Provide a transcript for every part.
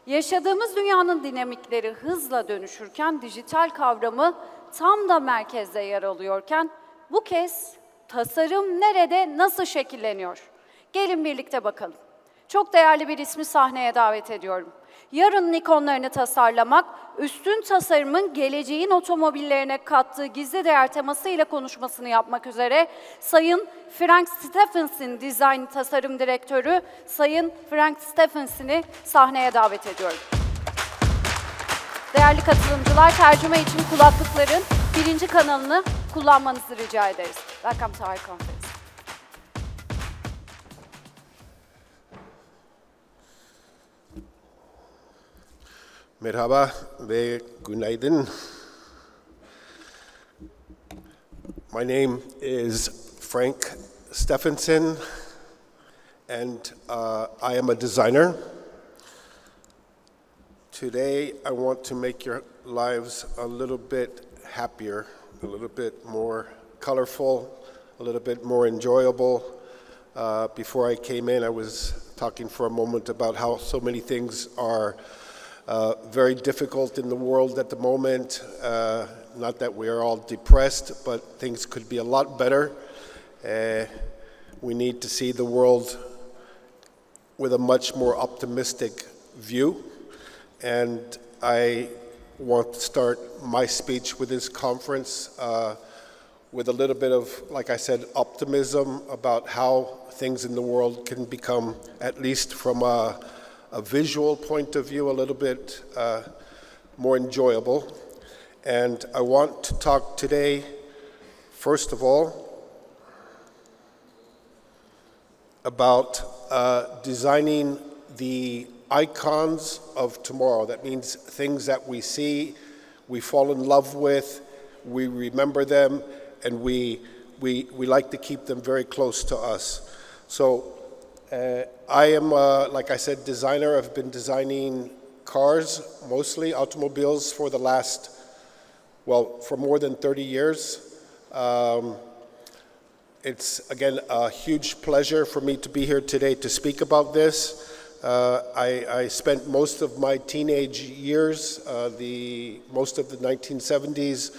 Yaşadığımız dünyanın dinamikleri hızla dönüşürken dijital kavramı tam da merkezde yer alıyorken bu kez tasarım nerede, nasıl şekilleniyor? Gelin birlikte bakalım. Çok değerli bir ismi sahneye davet ediyorum. Yarının ikonlarını tasarlamak, Üstün Tasarımın Geleceğin Otomobillerine kattığı Gizli, Değer temasıyla konuşmasını yapmak üzere Sayın Stephenson Design Tasarım Direktörü Sayın Stephenson'ı sahneye davet ediyorum. Değerli katılımcılar, tercüme için kulaklıkların 1. kanalını kullanmanızı rica ederiz. Welcome to our conference. Merhaba ve günaydın. My name is Stephenson, and I am a designer. Today, I want to make your lives a little bit happier, a little bit more colorful, a little bit more enjoyable. Before I came in, I was talking for a moment about how so many things are very difficult in the world at the moment. Not that we are all depressed, but things could be a lot better. We need to see the world with a much more optimistic view. And I want to start my speech with this conference with a little bit of, like I said, optimism about how things in the world can become, at least from a visual point of view, a little bit more enjoyable. And I want to talk today, first of all, about designing the icons of tomorrow. That means things that we see, we fall in love with, we remember them, and we like to keep them very close to us. So I am, like I said, designer. I've been designing cars, mostly automobiles, for the last, well, for more than 30 years. It's, again, a huge pleasure for me to be here today to speak about this. I spent most of my teenage years, most of the 1970s,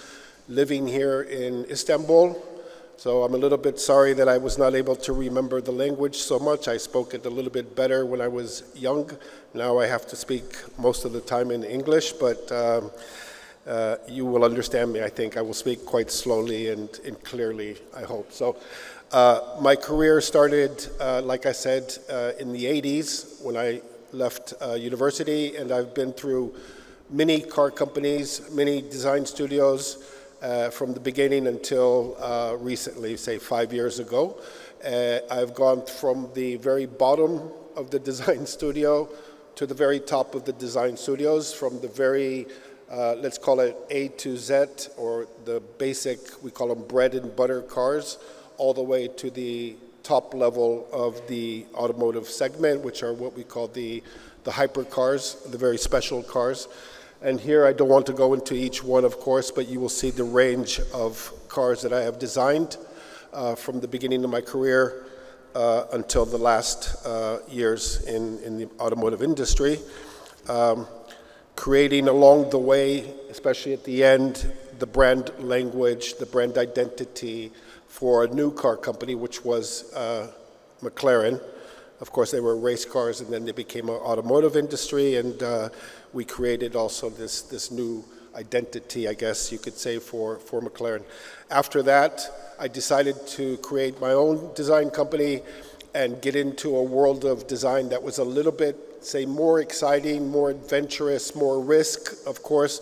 living here in Istanbul. So I'm a little bit sorry that I was not able to remember the language so much. I spoke it a little bit better when I was young. Now I have to speak most of the time in English, but you will understand me, I think. I will speak quite slowly and clearly, I hope. So my career started, like I said, in the 80s when I left university, and I've been through many car companies, many design studios, from the beginning until recently, say 5 years ago. I've gone from the very bottom of the design studio to the very top of the design studios, from the very, let's call it A to Z, or the basic, we call them bread and butter cars, all the way to the top level of the automotive segment, which are what we call the hypercars, the very special cars. And here I don't want to go into each one, of course, but you will see the range of cars that I have designed from the beginning of my career until the last years in the automotive industry. Creating along the way, especially at the end, the brand language, the brand identity for a new car company, which was McLaren. Of course, they were race cars, and then they became an automotive industry, and we created also this new identity, I guess you could say, for McLaren. After that, I decided to create my own design company and get into a world of design that was a little bit, say, more exciting, more adventurous, more risk, of course,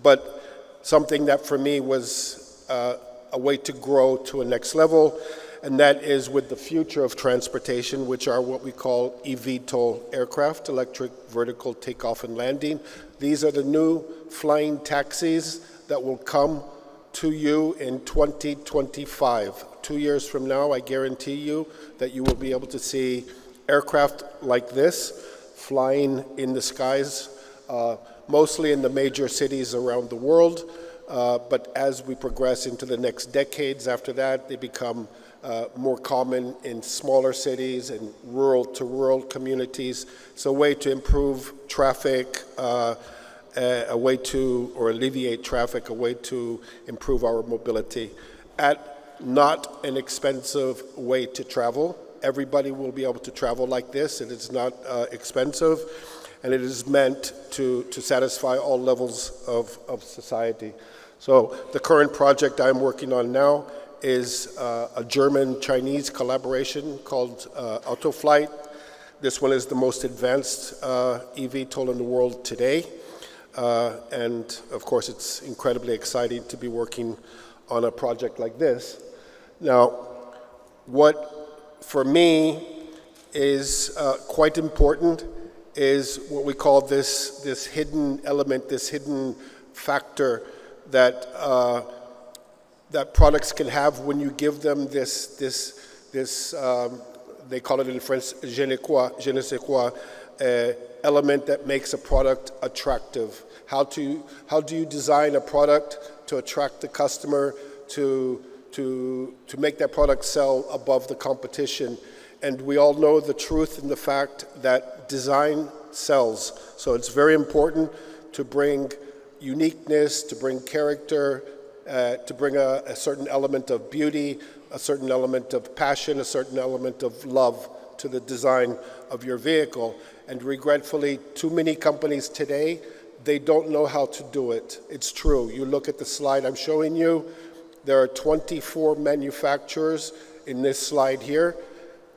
but something that for me was a way to grow to a next level. And that is with the future of transportation, which are what we call eVTOL aircraft, electric vertical takeoff and landing. These are the new flying taxis that will come to you in 2025. 2 years from now, I guarantee you that you will be able to see aircraft like this flying in the skies, mostly in the major cities around the world. But as we progress into the next decades after that, they become more common in smaller cities and rural-to-rural communities. It's a way to improve traffic, a way to, or alleviate traffic, a way to improve our mobility at not an expensive way to travel. Everybody will be able to travel like this. It is not expensive, and it is meant to satisfy all levels of society. So the current project I'm working on now is a German-Chinese collaboration called Autoflight. This one is the most advanced eVTOL in the world today. And of course, it's incredibly exciting to be working on a project like this. Now, what for me is quite important is what we call this hidden element, this hidden factor that that products can have when you give them this they call it in French je ne sais quoi, element that makes a product attractive. How do you design a product to attract the customer, to make that product sell above the competition? And we all know the truth in the fact that design sells. So it's very important to bring uniqueness, to bring character, to bring a certain element of beauty, a certain element of passion, a certain element of love to the design of your vehicle. And regretfully, too many companies today, they don't know how to do it. It's true. You look at the slide I'm showing you, there are 24 manufacturers in this slide here.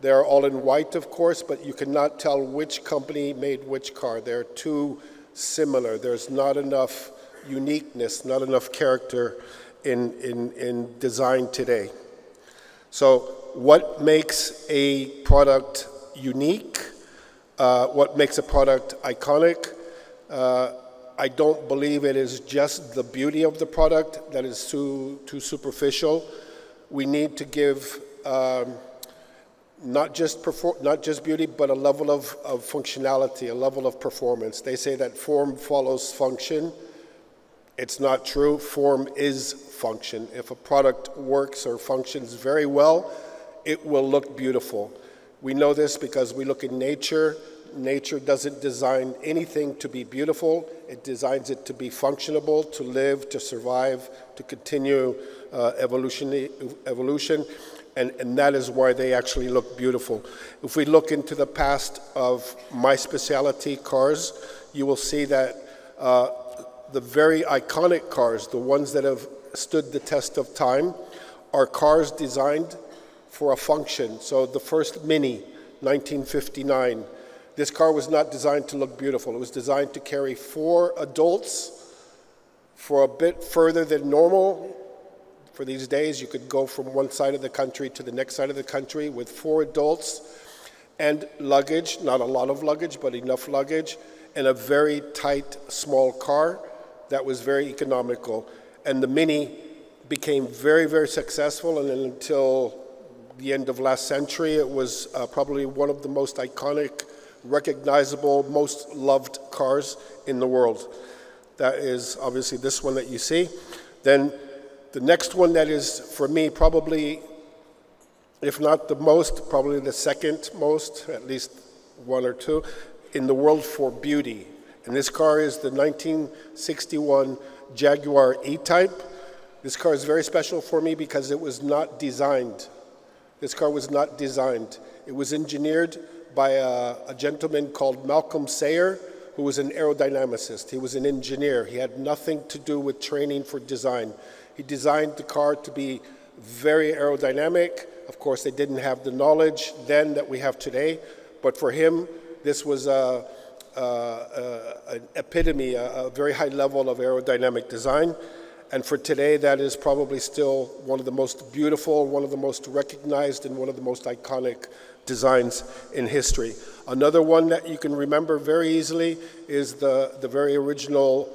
They're all in white, of course, but you cannot tell which company made which car. They're too similar. There's not enough uniqueness, not enough character in design today. So what makes a product unique? What makes a product iconic? I don't believe it is just the beauty of the product that is too superficial. We need to give not just beauty, but a level of functionality, a level of performance. They say that form follows function. It's not true. Form is function. If a product works or functions very well, it will look beautiful. We know this because we look in nature. Nature doesn't design anything to be beautiful. It designs it to be functionable, to live, to survive, to continue evolution. And that is why they actually look beautiful. If we look into the past of my specialty cars, you will see that the very iconic cars, the ones that have stood the test of time, are cars designed for a function. So the first Mini, 1959, this car was not designed to look beautiful. It was designed to carry 4 adults for a bit further than normal. For these days, you could go from one side of the country to the next side of the country with 4 adults and luggage, not a lot of luggage, but enough luggage, and a very tight, small car that was very economical. And the Mini became very, very successful, and until the end of last century, it was probably one of the most iconic, recognizable, most loved cars in the world. That is obviously this one that you see. Then the next one that is, for me, probably, if not the most, probably the second most, at least 1 or 2, in the world for beauty. And this car is the 1961 Jaguar E-Type. This car is very special for me because it was not designed. This car was not designed. It was engineered by a gentleman called Malcolm Sayer, who was an aerodynamicist. He was an engineer. He had nothing to do with training for design. He designed the car to be very aerodynamic. Of course, they didn't have the knowledge then that we have today, but for him, this was an epitome, a very high level of aerodynamic design. And for today, that is probably still one of the most beautiful, one of the most recognized, and one of the most iconic designs in history. Another one that you can remember very easily is the very original,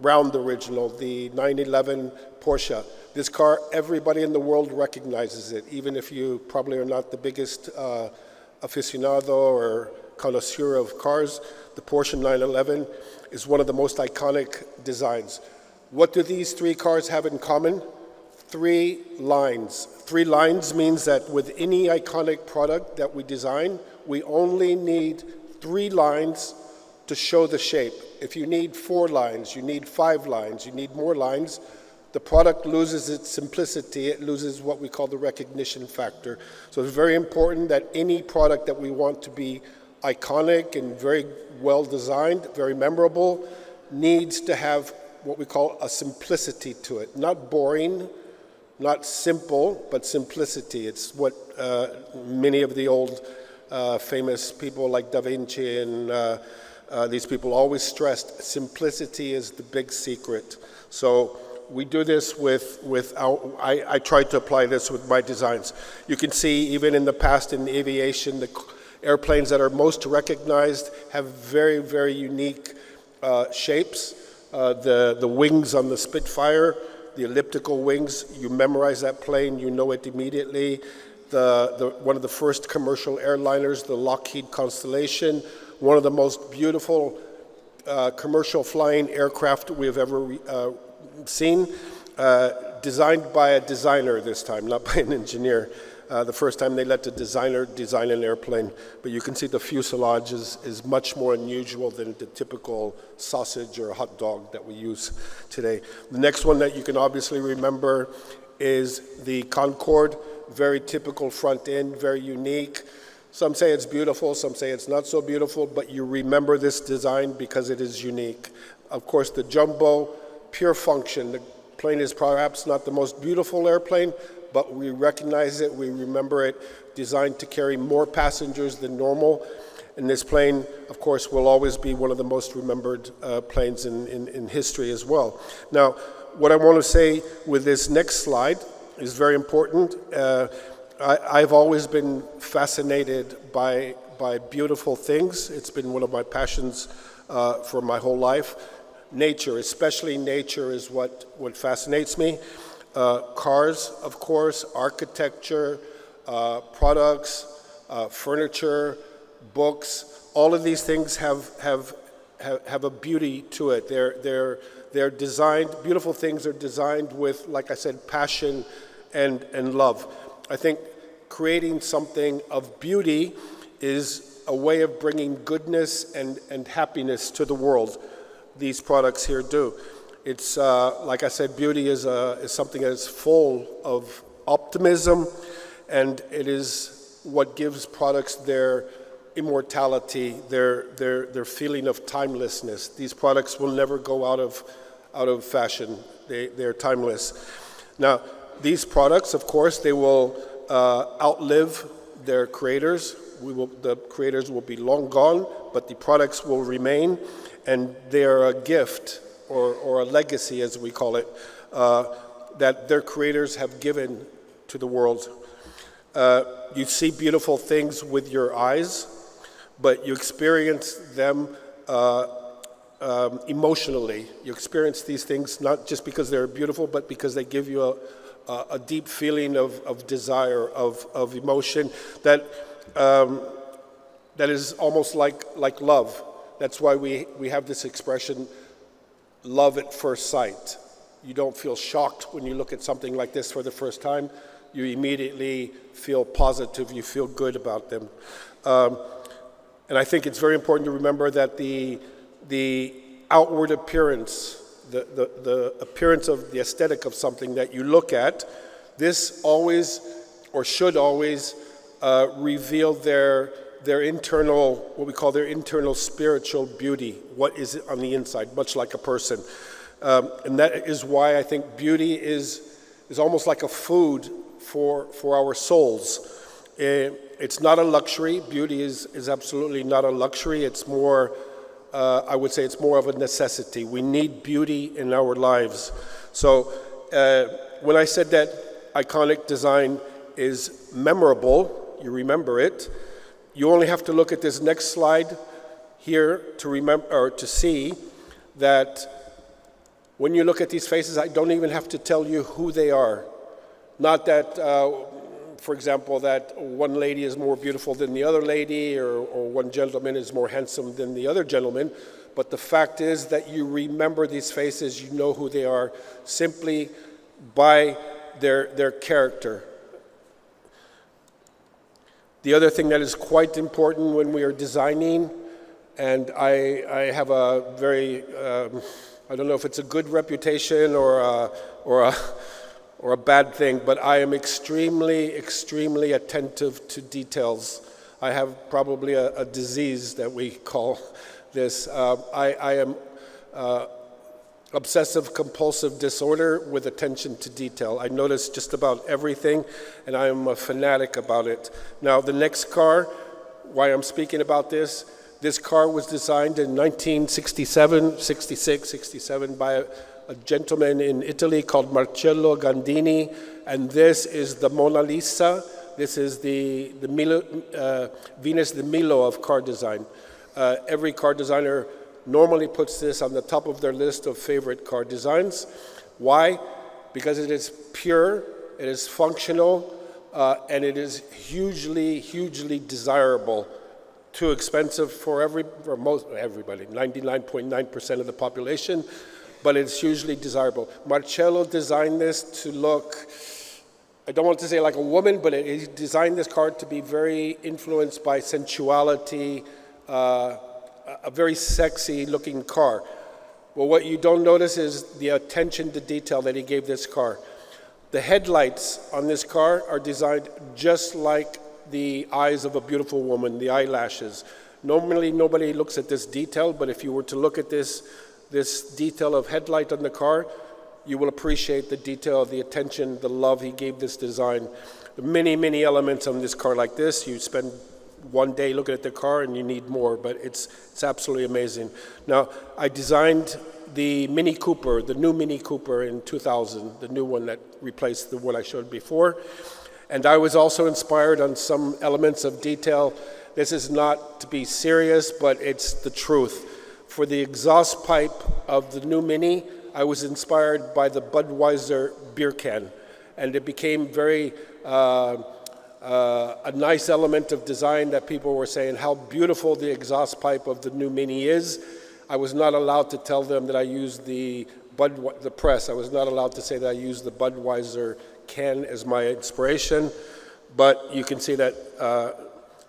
round original, the 911 Porsche. This car, everybody in the world recognizes it, even if you probably are not the biggest aficionado or connoisseur of cars. The Porsche 911 is one of the most iconic designs. What do these 3 cars have in common? 3 lines. 3 lines means that with any iconic product that we design, we only need 3 lines to show the shape. If you need 4 lines, you need 5 lines, you need more lines, the product loses its simplicity, it loses what we call the recognition factor. So it's very important that any product that we want to be iconic and very well designed, very memorable, needs to have what we call a simplicity to it. Not boring, not simple, but simplicity. It's what many of the old famous people like Da Vinci and these people always stressed. Simplicity is the big secret. So we do this I try to apply this with my designs. You can see even in the past in aviation, the airplanes that are most recognized have very, very unique shapes. The wings on the Spitfire, the elliptical wings, you memorize that plane, you know it immediately. One of the first commercial airliners, the Lockheed Constellation, one of the most beautiful commercial flying aircraft we have ever seen, designed by a designer this time, not by an engineer. The first time they let a designer design an airplane, but you can see the fuselage is much more unusual than the typical sausage or hot dog that we use today. The next one that you can obviously remember is the Concorde, very typical front end, very unique. Some say it's beautiful, some say it's not so beautiful, but you remember this design because it is unique. Of course, the Jumbo, pure function. The plane is perhaps not the most beautiful airplane, but we recognize it, we remember it, designed to carry more passengers than normal. And this plane, of course, will always be one of the most remembered planes in history as well. Now, what I want to say with this next slide is very important. I've always been fascinated by beautiful things. It's been one of my passions for my whole life. Nature, especially nature, is what fascinates me. Cars, of course, architecture, products, furniture, books, all of these things have a beauty to it. They're designed, beautiful things are designed with, like I said, passion and love. I think creating something of beauty is a way of bringing goodness and happiness to the world. These products here do. It's, like I said, beauty is something that is full of optimism, and it is what gives products their immortality, their feeling of timelessness. These products will never go out of fashion. They're timeless. Now, these products, of course, they will outlive their creators. The creators will be long gone, but the products will remain, and they are a gift or a legacy, as we call it, that their creators have given to the world. You see beautiful things with your eyes, but you experience them emotionally. You experience these things not just because they're beautiful, but because they give you a deep feeling of desire, of emotion that is almost like love. That's why we have this expression, love at first sight. You don't feel shocked when you look at something like this for the first time. You immediately feel positive, you feel good about them. And I think it's very important to remember that the outward appearance, the appearance of the aesthetic of something that you look at, this always, or should always, reveal their internal, what we call their internal spiritual beauty. What is it on the inside, much like a person. And that is why I think beauty is almost like a food for our souls. It's not a luxury. Beauty is absolutely not a luxury. It's more, I would say it's more of a necessity. We need beauty in our lives. So when I said that iconic design is memorable, you remember it, you only have to look at this next slide here to remember, or to see that when you look at these faces, I don't even have to tell you who they are. Not that, for example, that one lady is more beautiful than the other lady, or one gentleman is more handsome than the other gentleman, but the fact is that you remember these faces, you know who they are, simply by their character. The other thing that is quite important when we are designing, and I have a very, I don't know if it's a good reputation or a bad thing, but I am extremely attentive to details. I have probably a disease that we call this. I am obsessive compulsive disorder with attention to detail. I notice just about everything, and I am a fanatic about it. Now, the next car, why I'm speaking about this car was designed in 1967, 66, 67 by a gentleman in Italy called Marcello Gandini, and this is the Mona Lisa. This is the Venus de Milo of car design. Every car designer normally puts this on the top of their list of favorite car designs. Why? Because it is pure, it is functional, and it is hugely desirable. Too expensive for everybody, 99.9% of the population, but it's hugely desirable. Marcello designed this to look, I don't want to say like a woman, but he designed this car to be very influenced by sensuality, a very sexy looking car. Well, what you don't notice is the attention to detail that he gave this car. The headlights on this car are designed just like the eyes of a beautiful woman, the eyelashes. Normally, nobody looks at this detail, but if you were to look at this detail of headlight on the car, you will appreciate the detail, the attention, the love he gave this design. Many elements on this car like this. You spend one day looking at the car and you need more, but it's absolutely amazing. Now, I designed the Mini Cooper, the new Mini Cooper in 2000, the new one that replaced the one I showed before. And I was also inspired on some elements of detail. This is not to be serious, but it's the truth. For the exhaust pipe of the new Mini, I was inspired by the Budweiser beer can. And it became very a nice element of design that people were saying how beautiful the exhaust pipe of the new Mini is. I was not allowed to tell them that I used the press. I was not allowed to say that I used the Budweiser can as my inspiration, but you can see that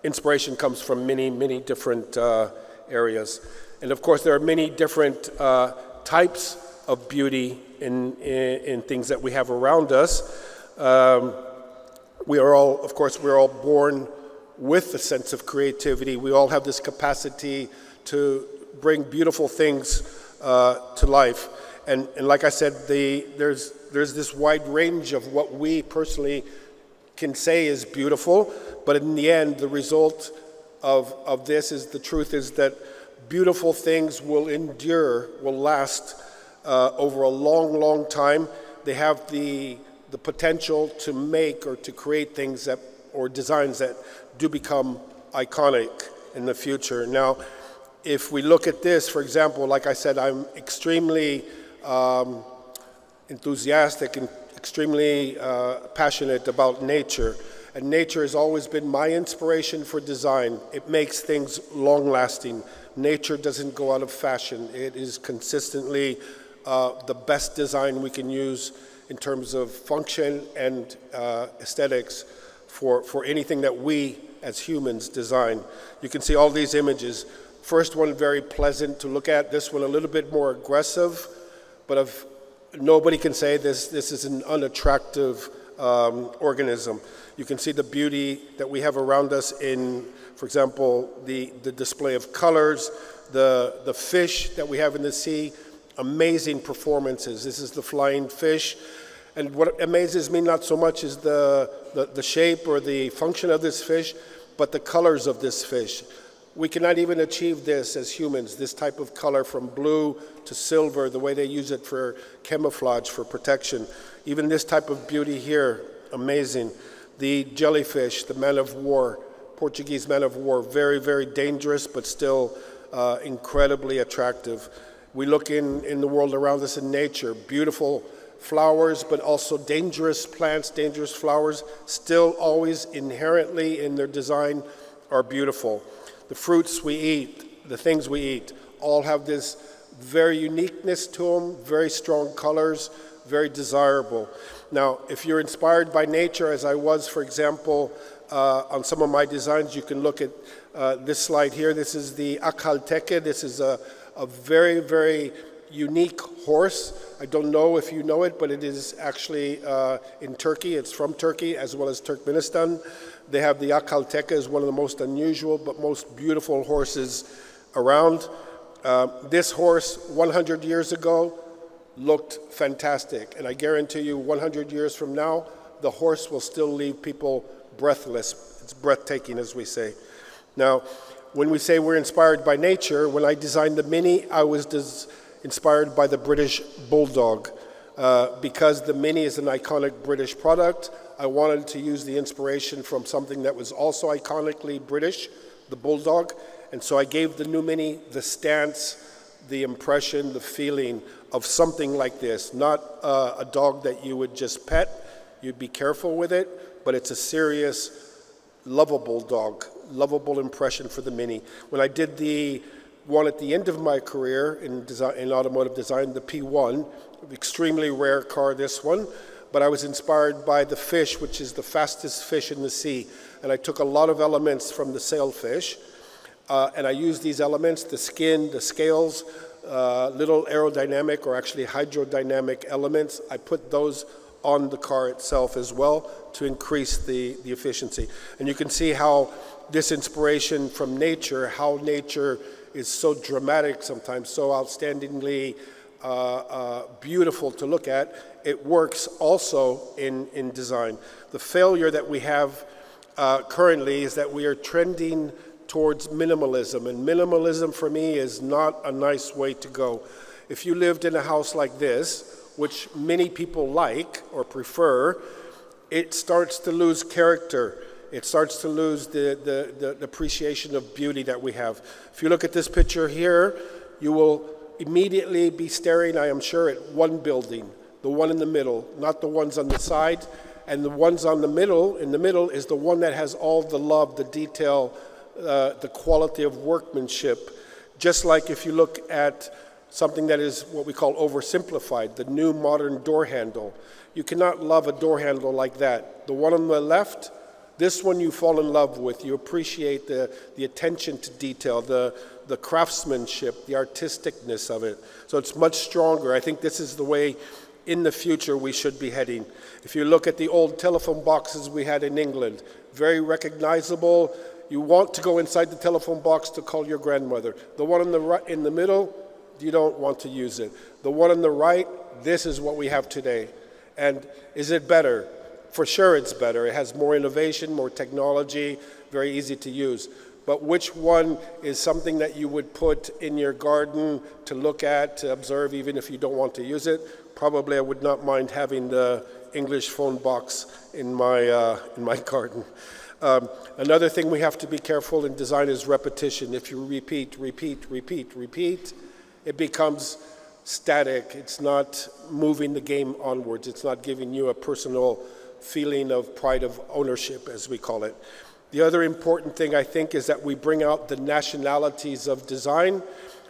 inspiration comes from many different areas. And of course, there are many different types of beauty in things that we have around us. We are all, of course, we're all born with a sense of creativity. We all have this capacity to bring beautiful things to life. And like I said, there's this wide range of what we personally can say is beautiful, but in the end, the result of this is, the truth is that beautiful things will endure, will last over a long time. They have the potential to make or to create things that, or designs that do become iconic in the future. Now, if we look at this, for example, like I said, I'm extremely enthusiastic and extremely passionate about nature. And nature has always been my inspiration for design. It makes things long-lasting. Nature doesn't go out of fashion. It is consistently the best design we can use in terms of function and aesthetics for anything that we as humans design. You can see all these images. First one very pleasant to look at. This one a little bit more aggressive, but nobody can say this is an unattractive organism. You can see the beauty that we have around us in, for example, the display of colors, the fish that we have in the sea. Amazing performances. This is the flying fish. And what amazes me not so much is the shape or the function of this fish, but the colors of this fish. We cannot even achieve this as humans, this type of color from blue to silver, the way they use it for camouflage, for protection. Even this type of beauty here, amazing. The jellyfish, the man of war, Portuguese man of war, very dangerous, but still incredibly attractive. We look in the world around us in nature, beautiful flowers, but also dangerous plants, dangerous flowers, still always inherently in their design are beautiful. The fruits we eat, the things we eat, all have this very uniqueness to them, very strong colors, very desirable. Now, if you're inspired by nature, as I was, for example, on some of my designs, you can look at this slide here. This is the Akalteke. This is a very, very unique horse. I don't know if you know it, but it is actually in Turkey. It's from Turkey as well as Turkmenistan. They have the Akalteke as one of the most unusual but most beautiful horses around. This horse 100 years ago looked fantastic, and I guarantee you 100 years from now, the horse will still leave people breathless. It's breathtaking, as we say. Now, when we say we're inspired by nature, when I designed the Mini, I was inspired by the British Bulldog. Because the Mini is an iconic British product, I wanted to use the inspiration from something that was also iconically British, the Bulldog. And so I gave the new Mini the stance, the impression, the feeling of something like this. Not a dog that you would just pet. You'd be careful with it, but it's a serious, lovable dog, lovable impression for the Mini. When I did the one at the end of my career in automotive design, the P1, extremely rare car, this one, but I was inspired by the fish, which is the fastest fish in the sea. And I took a lot of elements from the sailfish, and I used these elements, the skin, the scales, little aerodynamic or actually hydrodynamic elements. I put those on the car itself as well to increase the efficiency. And you can see how this inspiration from nature, how nature is so dramatic sometimes, so outstandingly beautiful to look at. It works also in design. The failure that we have currently is that we are trending towards minimalism, and minimalism for me is not a nice way to go. If you lived in a house like this, which many people like or prefer, it starts to lose character. It starts to lose the appreciation of beauty that we have. If you look at this picture here, you will immediately be staring, I am sure, at one building, the one in the middle, not the ones on the side. And the ones on the middle, in the middle, is the one that has all the love, the detail, the quality of workmanship. Just like if you look at something that is what we call oversimplified, the new modern door handle. You cannot love a door handle like that. The one on the left, this one you fall in love with. You appreciate the attention to detail, the craftsmanship, the artisticness of it. So it's much stronger. I think this is the way in the future we should be heading. If you look at the old telephone boxes we had in England, very recognizable. You want to go inside the telephone box to call your grandmother. The one on the right, in the middle, you don't want to use it. The one on the right, this is what we have today. And is it better? For sure it's better. It has more innovation, more technology, very easy to use. But which one is something that you would put in your garden to look at, to observe, even if you don't want to use it? Probably I would not mind having the English phone box in my garden. Another thing we have to be careful in design is repetition. If you repeat, it becomes static. It's not moving the game onwards. It's not giving you a personal feeling of pride of ownership, as we call it. The other important thing, I think, is that we bring out the nationalities of design.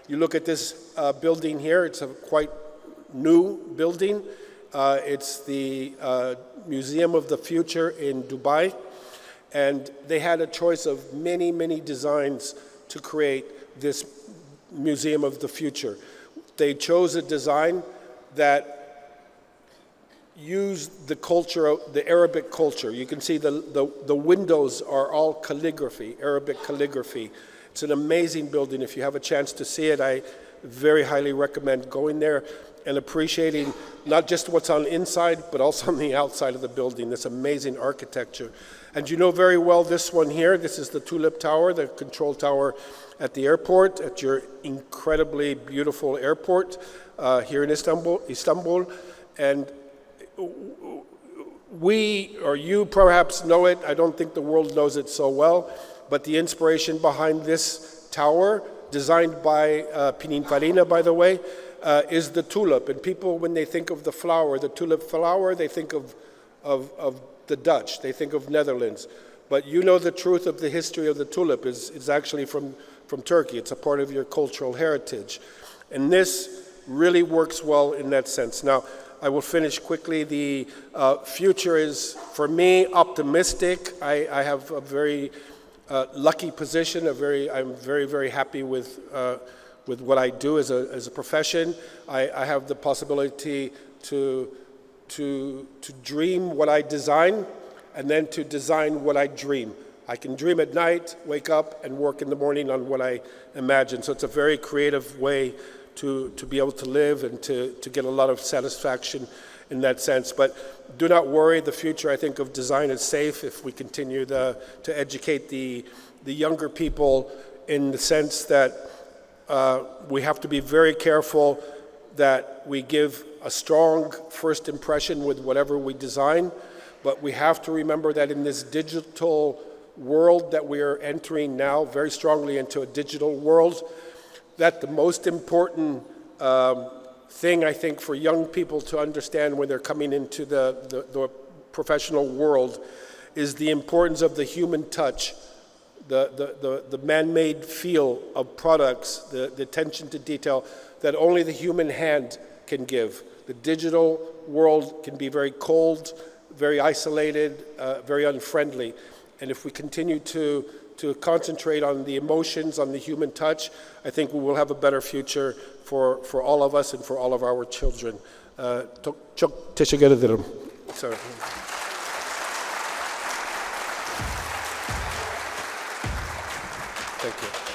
You look at this building here. It's a quite new building. It's the Museum of the Future in Dubai. And they had a choice of many, many designs to create this Museum of the Future. They chose a design that used the culture, the Arabic culture. You can see the windows are all calligraphy, Arabic calligraphy. It's an amazing building. If you have a chance to see it, I very highly recommend going there and appreciating not just what's on the inside, but also on the outside of the building, this amazing architecture. And you know very well this one here, this is the Tulip Tower, the control tower at the airport, at your incredibly beautiful airport here in Istanbul. And we, or you perhaps know it, I don't think the world knows it so well, but the inspiration behind this tower, designed by Pininfarina, by the way, is the tulip. And people, when they think of the flower, the tulip flower, they think of the Dutch, they think of Netherlands. But you know the truth of the history of the tulip is actually from Turkey. It's a part of your cultural heritage. And this really works well in that sense. Now, I will finish quickly. The future is, for me, optimistic. I have a very lucky position. I'm very, very happy with what I do as a profession. I have the possibility to dream what I design, and then to design what I dream. I can dream at night, wake up, and work in the morning on what I imagine. So it's a very creative way to be able to live and to get a lot of satisfaction in that sense. But do not worry, the future, I think, of design is safe if we continue to educate the younger people, in the sense that we have to be very careful that we give a strong first impression with whatever we design, but we have to remember that in this digital world that we are entering now, very strongly into a digital world, that the most important thing, I think, for young people to understand when they're coming into the professional world is the importance of the human touch, the man-made feel of products, the attention to detail that only the human hand can give. The digital world can be very cold, very isolated, very unfriendly. And if we continue to concentrate on the emotions, on the human touch, I think we will have a better future for all of us and for all of our children. Çok teşekkür ederim. Sorry. Thank you.